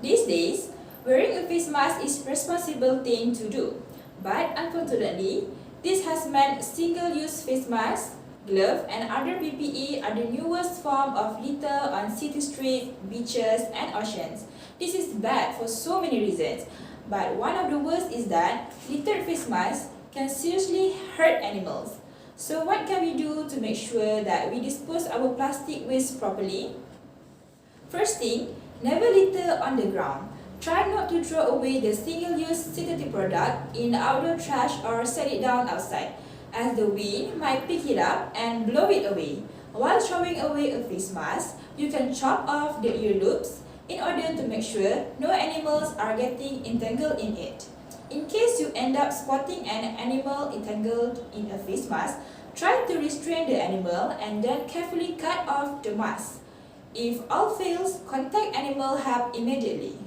These days, wearing a face mask is a responsible thing to do. But unfortunately, this has meant single-use face masks, gloves, and other PPE are the newest form of litter on city streets, beaches, and oceans. This is bad for so many reasons, but one of the worst is that littered face masks can seriously hurt animals. So what can we do to make sure that we dispose our plastic waste properly? First thing, never litter on the ground. Try not to throw away the single-use synthetic product in the outdoor trash or set it down outside, as the wind might pick it up and blow it away. While throwing away a face mask, you can chop off the ear loops in order to make sure no animals are getting entangled in it. In case you end up spotting an animal entangled in a face mask, try to restrain the animal and then carefully cut off the mask. If all fails, contact animal help immediately.